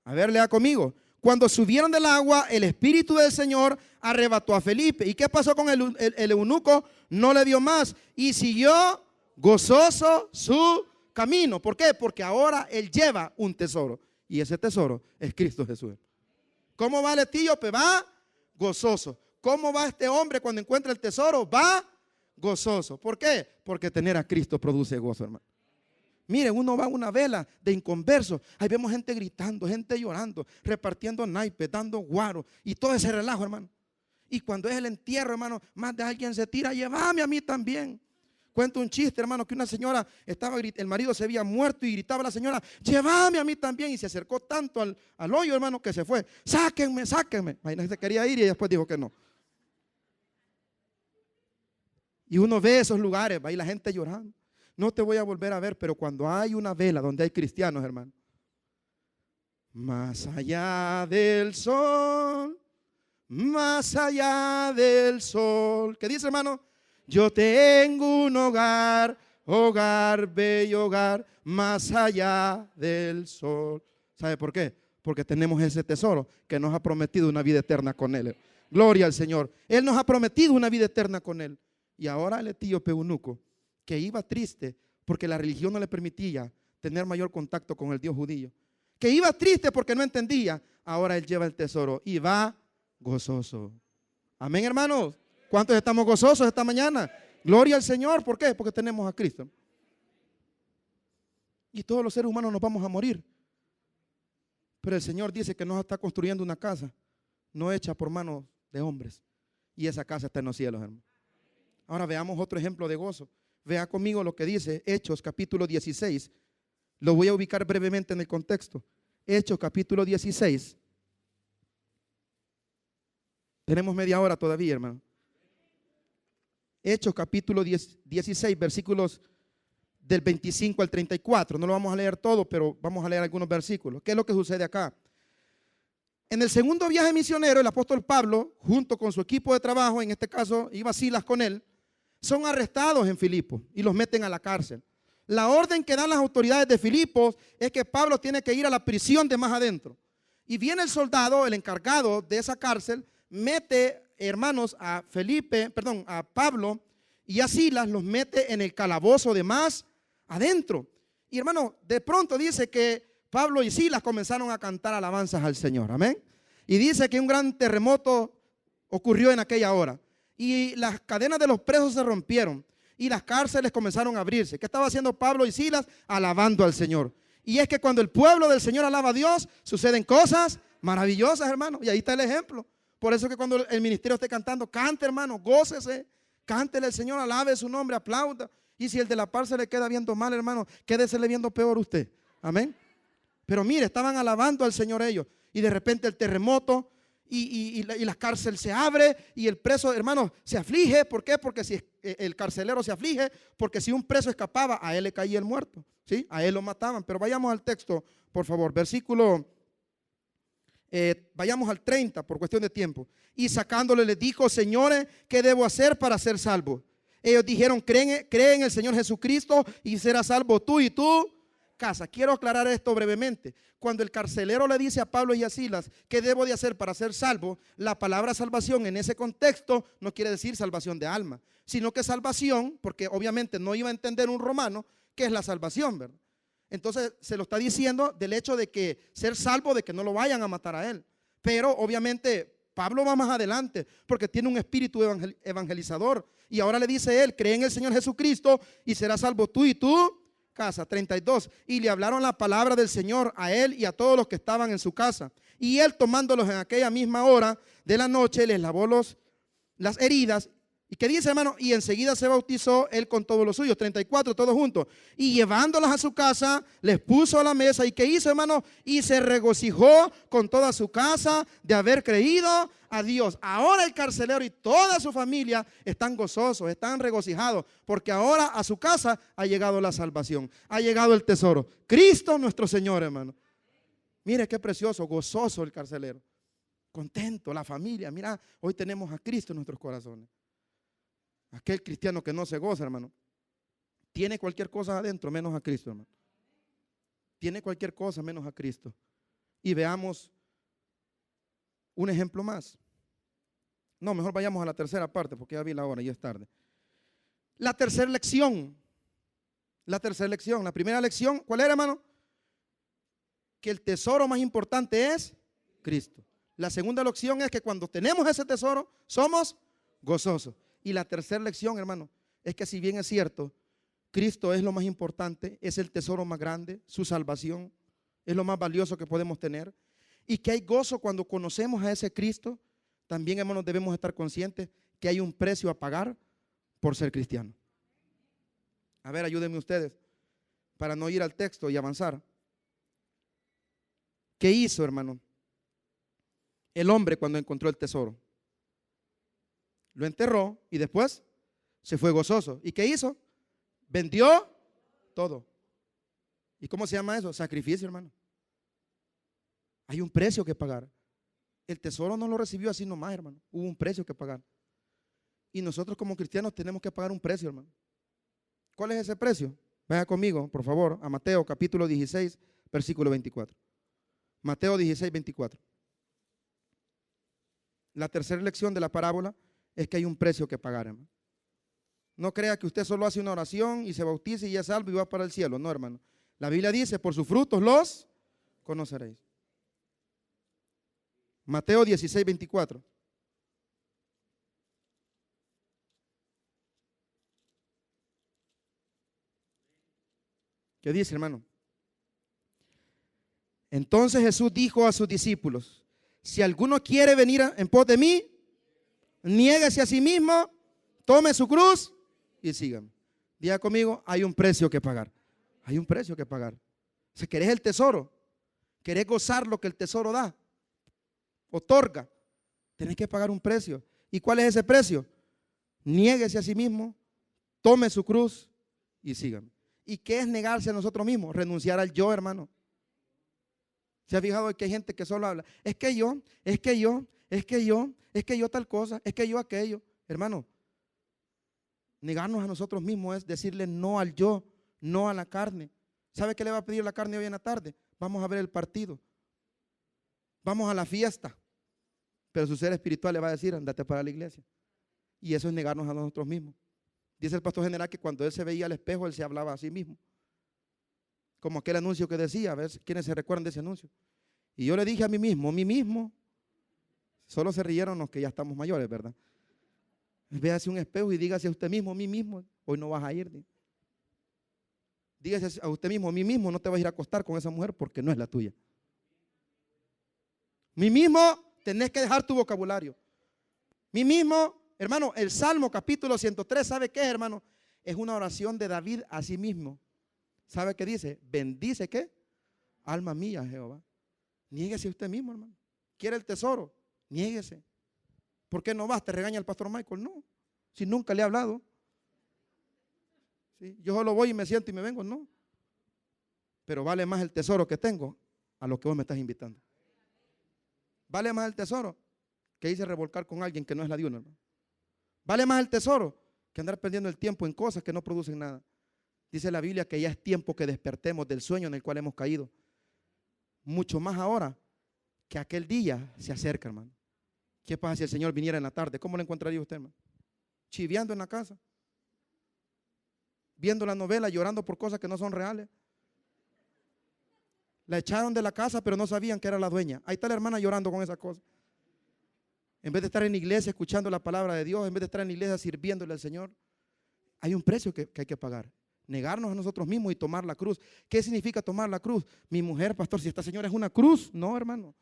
Speaker 1: a ver, lea conmigo. Cuando subieron del agua, el Espíritu del Señor arrebató a Felipe. ¿Y qué pasó con el eunuco? No le dio más y siguió gozoso su camino. ¿Por qué? Porque ahora él lleva un tesoro y ese tesoro es Cristo Jesús. ¿Cómo va el etíope? Va gozoso. ¿Cómo va este hombre cuando encuentra el tesoro? Va gozoso. ¿Por qué? Porque tener a Cristo produce gozo, hermano. Miren, uno va a una vela de inconversos, ahí vemos gente gritando, gente llorando, repartiendo naipes, dando guaro y todo ese relajo, hermano. Y cuando es el entierro, hermano, más de alguien se tira, llévame a mí también. Cuento un chiste, hermano, que una señora estaba, el marido se había muerto y gritaba a la señora, llévame a mí también. Y se acercó tanto al hoyo, hermano, que se fue. Sáquenme, sáquenme. Imagínense, quería ir y después dijo que no. Y uno ve esos lugares, va ahí la gente llorando. No te voy a volver a ver, pero cuando hay una vela donde hay cristianos, hermano, más allá del sol, más allá del sol. ¿Qué dice, hermano? Yo tengo un hogar, hogar, bello hogar, más allá del sol. ¿Sabe por qué? Porque tenemos ese tesoro que nos ha prometido una vida eterna con Él. Gloria al Señor. Él nos ha prometido una vida eterna con Él. Y ahora el etíope eunuco, que iba triste porque la religión no le permitía tener mayor contacto con el Dios judío, que iba triste porque no entendía, ahora él lleva el tesoro y va gozoso. Amén, hermanos. ¿Cuántos estamos gozosos esta mañana? Gloria al Señor. ¿Por qué? Porque tenemos a Cristo. Y todos los seres humanos nos vamos a morir, pero el Señor dice que nos está construyendo una casa no hecha por manos de hombres, y esa casa está en los cielos, hermano. Ahora veamos otro ejemplo de gozo. Vea conmigo lo que dice Hechos capítulo 16. Lo voy a ubicar brevemente en el contexto. Hechos capítulo 16. Tenemos media hora todavía, hermano. Hechos capítulo 16, versículos del 25 al 34. No lo vamos a leer todo, pero vamos a leer algunos versículos. ¿Qué es lo que sucede acá? En el segundo viaje misionero, el apóstol Pablo, junto con su equipo de trabajo, en este caso iba Silas con él, son arrestados en Filipos y los meten a la cárcel. La orden que dan las autoridades de Filipos es que Pablo tiene que ir a la prisión de más adentro. Y viene el soldado, el encargado de esa cárcel, mete, hermanos, a Pablo y a Silas, los mete en el calabozo de más adentro. Y hermano, de pronto dice que Pablo y Silas comenzaron a cantar alabanzas al Señor. Amén. Y dice que un gran terremoto ocurrió en aquella hora. Y las cadenas de los presos se rompieron y las cárceles comenzaron a abrirse. ¿Qué estaba haciendo Pablo y Silas? Alabando al Señor. Y es que cuando el pueblo del Señor alaba a Dios, suceden cosas maravillosas, hermano. Y ahí está el ejemplo. Por eso que cuando el ministerio esté cantando, cante, hermano, gócese, cántele al Señor, alabe su nombre, aplauda. Y si el de la par se le queda viendo mal, hermano, quédesele viendo peor usted. Amén. Pero mire, estaban alabando al Señor ellos. Y de repente el terremoto y la cárcel se abre y el preso, hermano, se aflige. ¿Por qué? Porque si el carcelero se aflige, porque si un preso escapaba, a él le caía el muerto, ¿sí? A él lo mataban. Pero vayamos al texto, por favor, vayamos al 30 por cuestión de tiempo. Y sacándole les dijo: señores, ¿qué debo hacer para ser salvo? Ellos dijeron: cree en el Señor Jesucristo y serás salvo tú y tu casa. Quiero aclarar esto brevemente. Cuando el carcelero le dice a Pablo y a Silas qué debo de hacer para ser salvo, la palabra salvación en ese contexto no quiere decir salvación de alma, sino que salvación, porque obviamente no iba a entender un romano qué es la salvación, ¿verdad? Entonces se lo está diciendo del hecho de que ser salvo, de que no lo vayan a matar a él. Pero obviamente Pablo va más adelante porque tiene un espíritu evangelizador. Y ahora le dice él: cree en el Señor Jesucristo y serás salvo tú y tu casa. 32. Y le hablaron la palabra del Señor a él y a todos los que estaban en su casa. Y él, tomándolos en aquella misma hora de la noche, les lavó las heridas ¿Y qué dice, hermano? Y enseguida se bautizó él con todos los suyos, 34, todos juntos. Y llevándolas a su casa, les puso a la mesa. ¿Y qué hizo, hermano? Y se regocijó con toda su casa de haber creído a Dios. Ahora el carcelero y toda su familia están gozosos, están regocijados, porque ahora a su casa ha llegado la salvación, ha llegado el tesoro. Cristo nuestro Señor, hermano. Mire qué precioso, gozoso el carcelero. Contento, la familia. Mira, hoy tenemos a Cristo en nuestros corazones. Aquel cristiano que no se goza, hermano, tiene cualquier cosa adentro menos a Cristo, hermano. Tiene cualquier cosa menos a Cristo. Y veamos un ejemplo más. No, mejor vayamos a la tercera parte porque ya vi la hora y es tarde. La tercera lección. La tercera lección. La primera lección, ¿cuál era, hermano? Que el tesoro más importante es Cristo. La segunda lección es que cuando tenemos ese tesoro, somos gozosos. Y la tercera lección, hermano, es que si bien es cierto, Cristo es lo más importante, es el tesoro más grande, su salvación es lo más valioso que podemos tener. Y que hay gozo cuando conocemos a ese Cristo, también, hermanos, debemos estar conscientes que hay un precio a pagar por ser cristiano. A ver, ayúdenme ustedes para no ir al texto y avanzar. ¿Qué hizo, hermano, el hombre cuando encontró el tesoro? Lo enterró y después se fue gozoso. ¿Y qué hizo? Vendió todo. ¿Y cómo se llama eso? Sacrificio, hermano. Hay un precio que pagar. El tesoro no lo recibió así nomás, hermano. Hubo un precio que pagar. Y nosotros como cristianos tenemos que pagar un precio, hermano. ¿Cuál es ese precio? Vaya conmigo, por favor, a Mateo capítulo 16, versículo 24. Mateo 16, 24. La tercera lección de la parábola es que hay un precio que pagar, hermano. No crea que usted solo hace una oración y se bautiza y ya es salvo y va para el cielo. No, hermano. La Biblia dice, por sus frutos los conoceréis. Mateo 16, 24. ¿Qué dice, hermano? Entonces Jesús dijo a sus discípulos, si alguno quiere venir en pos de mí, niéguese a sí mismo, tome su cruz y sígame. Diga conmigo, hay un precio que pagar. Hay un precio que pagar. Si querés el tesoro, querés gozar lo que el tesoro da, otorga, tenés que pagar un precio. ¿Y cuál es ese precio? Niéguese a sí mismo, tome su cruz y sígame. ¿Y qué es negarse a nosotros mismos? Renunciar al yo, hermano. ¿Se ha fijado que hay gente que solo habla? Es que yo, es que yo, es que yo, es que yo tal cosa, es que yo aquello. Hermano, negarnos a nosotros mismos es decirle no al yo, no a la carne. ¿Sabe qué le va a pedir la carne hoy en la tarde? Vamos a ver el partido. Vamos a la fiesta. Pero su ser espiritual le va a decir, andate para la iglesia. Y eso es negarnos a nosotros mismos. Dice el pastor general que cuando él se veía al espejo, él se hablaba a sí mismo. Como aquel anuncio que decía, a ver quiénes se recuerdan de ese anuncio. Y yo le dije a mí mismo, solo se rieron los que ya estamos mayores, ¿verdad? Véase un espejo y dígase a usted mismo, mí mismo, hoy no vas a ir. Dígase a usted mismo, mí mismo, no te vas a ir a acostar con esa mujer porque no es la tuya. Mí mismo, tenés que dejar tu vocabulario. Mí mismo, hermano, el Salmo capítulo 103, ¿sabe qué es, hermano? Es una oración de David a sí mismo. ¿Sabe qué dice? Bendice, ¿qué? Alma mía, Jehová. Niéguese usted mismo, hermano. ¿Quiere el tesoro? Niéguese. ¿Por qué no vas? ¿Te regaña el pastor Michael? No, si nunca le he hablado. ¿Sí? Yo solo voy y me siento y me vengo, no. Pero vale más el tesoro que tengo a lo que vos me estás invitando. Vale más el tesoro que irse a revolcar con alguien que no es la de uno, hermano. Vale más el tesoro que andar perdiendo el tiempo en cosas que no producen nada. Dice la Biblia que ya es tiempo que despertemos del sueño en el cual hemos caído. Mucho más ahora que aquel día se acerca, hermano. ¿Qué pasa si el Señor viniera en la tarde? ¿Cómo lo encontraría usted, hermano? Chiveando en la casa, viendo la novela, llorando por cosas que no son reales. La echaron de la casa, pero no sabían que era la dueña. Ahí está la hermana llorando con esas cosas. En vez de estar en la iglesia escuchando la palabra de Dios, en vez de estar en la iglesia sirviéndole al Señor, hay un precio que hay que pagar. Negarnos a nosotros mismos y tomar la cruz. ¿Qué significa tomar la cruz? Mi mujer, pastor, si esta señora es una cruz. No, hermano.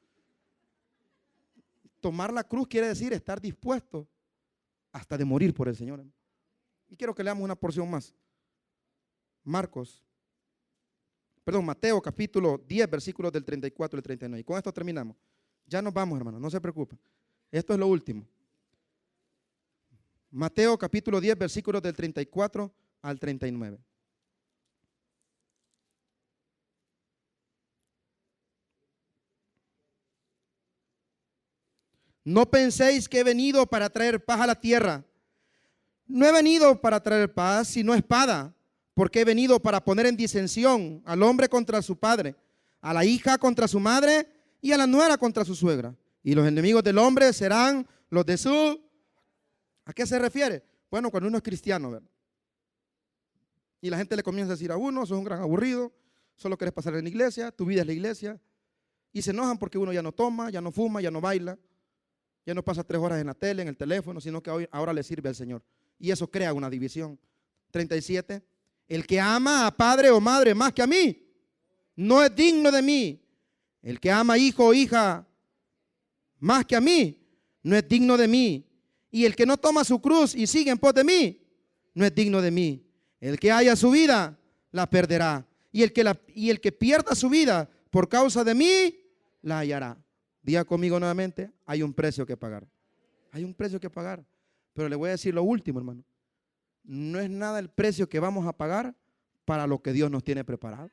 Speaker 1: Tomar la cruz quiere decir estar dispuesto hasta de morir por el Señor, hermano. Y quiero que leamos una porción más. Mateo capítulo 10, versículos del 34 al 39. Y con esto terminamos. Ya nos vamos, hermano, no se preocupen. Esto es lo último. Mateo capítulo 10, versículos del 34 al 39. No penséis que he venido para traer paz a la tierra. No he venido para traer paz, sino espada, porque he venido para poner en disensión al hombre contra su padre, a la hija contra su madre y a la nuera contra su suegra. Y los enemigos del hombre serán los de su... ¿A qué se refiere? Bueno, cuando uno es cristiano, ¿verdad? Y la gente le comienza a decir a uno: sos un gran aburrido, solo querés pasar en la iglesia, tu vida es la iglesia. Y se enojan porque uno ya no toma, ya no fuma, ya no baila, ya no pasa 3 horas en la tele, en el teléfono, sino que ahora le sirve al Señor. Y eso crea una división. 37. El que ama a padre o madre más que a mí, no es digno de mí. El que ama a hijo o hija más que a mí, no es digno de mí. Y el que no toma su cruz y sigue en pos de mí, no es digno de mí. El que haya su vida, la perderá. Y el que pierda su vida por causa de mí, la hallará. Diga conmigo nuevamente: hay un precio que pagar. Hay un precio que pagar. Pero le voy a decir lo último, hermano. No es nada el precio que vamos a pagar para lo que Dios nos tiene preparado.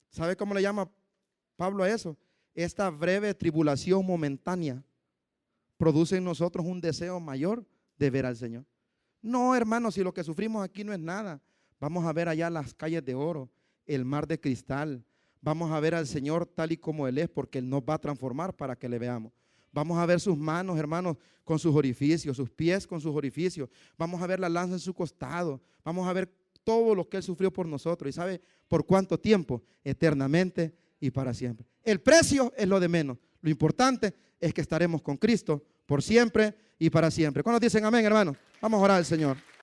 Speaker 1: ¿Sabe cómo le llama Pablo a eso? Esta breve tribulación momentánea produce en nosotros un deseo mayor de ver al Señor. No, hermano, si lo que sufrimos aquí no es nada. Vamos a ver allá las calles de oro, el mar de cristal. Vamos a ver al Señor tal y como Él es, porque Él nos va a transformar para que le veamos. Vamos a ver sus manos, hermanos, con sus orificios, sus pies con sus orificios. Vamos a ver la lanza en su costado. Vamos a ver todo lo que Él sufrió por nosotros. ¿Y sabe por cuánto tiempo? Eternamente y para siempre. El precio es lo de menos. Lo importante es que estaremos con Cristo por siempre y para siempre. ¿Cuándo dicen amén, hermanos? Vamos a orar al Señor.